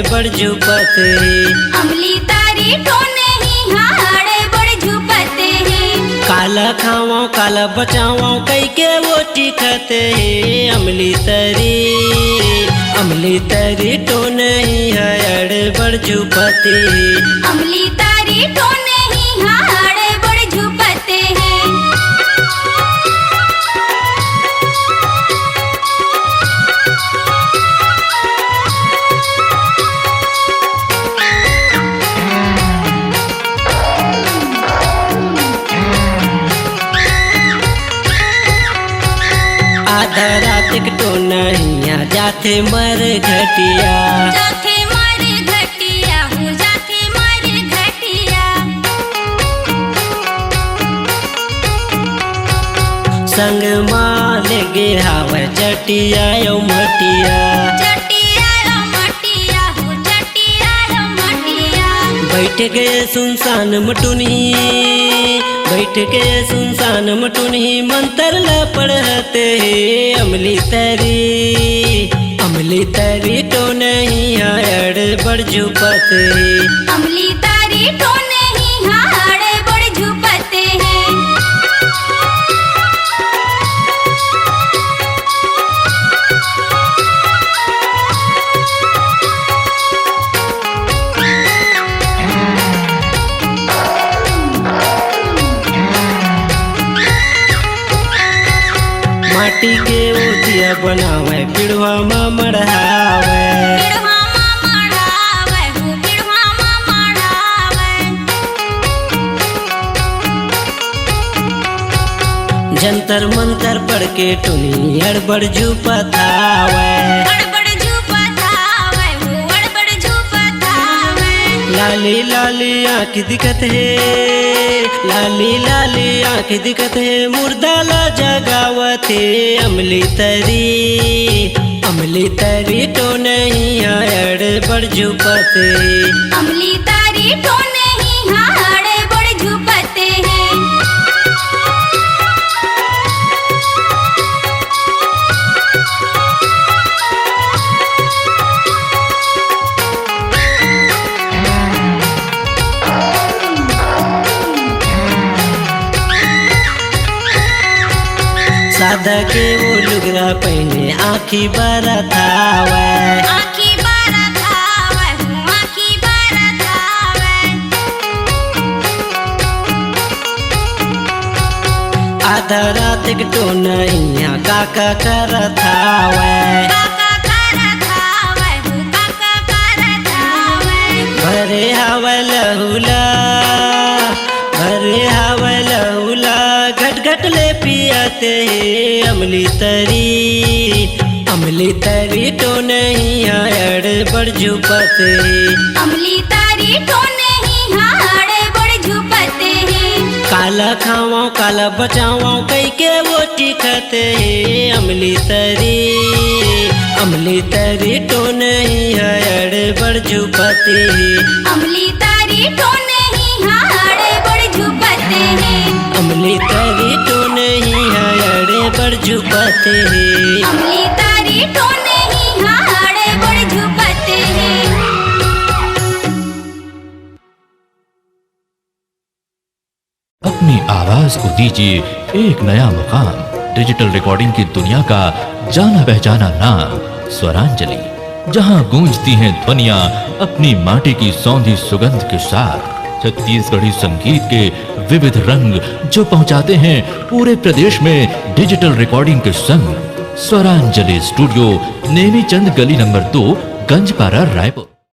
बड़ झुपत अमली तारी टोने ही हाड़ बड़ झुपत है। काला खावा काला बचावा कई के वो टिकते अमली तरी टोने ही हाड़ बड़ झुपत अमली तारी टोने ही हाड़ बड़ झुपत है। आधा रात तो नैया जाते मर घटिया जाते मर घटिया हो जाते मर घटिया। संग माल गे हावे चटिया यो मटिया चटिया रो मटिया हो चटिया रो मटिया। बैठ गए सुनसान मटुनी मंत्र ला पढ़ते अमली तरी तो नहीं हाड़ बड़ झुपत अमली तारी टोने ही हाड़ बड़ झुपत है। माटी के ओतिया बनावे पिड़वा में मढ़ावे पिड़वा मा मढ़ावे हो पिड़वा मा मढ़ावे। जंतर मंतर पढ़ के टुनी अड़बड़ झुपतावे अड़बड़ झुपतावे हो अड़बड़ झुपतावे। लाली लाली आँख दिखत है मुर्दा ला जगावते अमली तरी तो नहीं हाड़ बड़ झुपत अमली तारी टोने ही हाड़ बड़ झुपत है। सादा के वो लुगरा पहने आँखी बरतावे आँखी बरतावे हो आँखी बरतावे। आधा रात के तो नैया काका करतावे काका करतावे हो काका करतावे। भरे हवा लहुला घट घट ले पियाते अमली तरी तो नहीं हाड़ बड़ झुपत अमली तारी टोने ही हाड़ बड़ झुपत है। काला खावा काला बचावा कई के वो टिकते अमली तरी तो नहीं हाड़ बड़ झुपत अमली तारी टोने ही हाड़ बड़ झुपत है। अमली तरी तो नहीं हाड़ बड़ झुपत अमली तारी टोने ही हाड़ बड़ झुपत है। अपनी आवाज को दीजिए एक नया मुकाम। डिजिटल रिकॉर्डिंग की दुनिया का जाना पहचाना नाम स्वरांजलि, जहां गूंजती हैं ध्वनियां अपनी माटी की सौंधी सुगंध के साथ। छत्तीसगढ़ी संगीत के विविध रंग जो पहुंचाते हैं पूरे प्रदेश में डिजिटल रिकॉर्डिंग के संग। स्वरांजलि स्टूडियो, नेमीचंद गली नंबर 2, गंजपारा, रायपुर।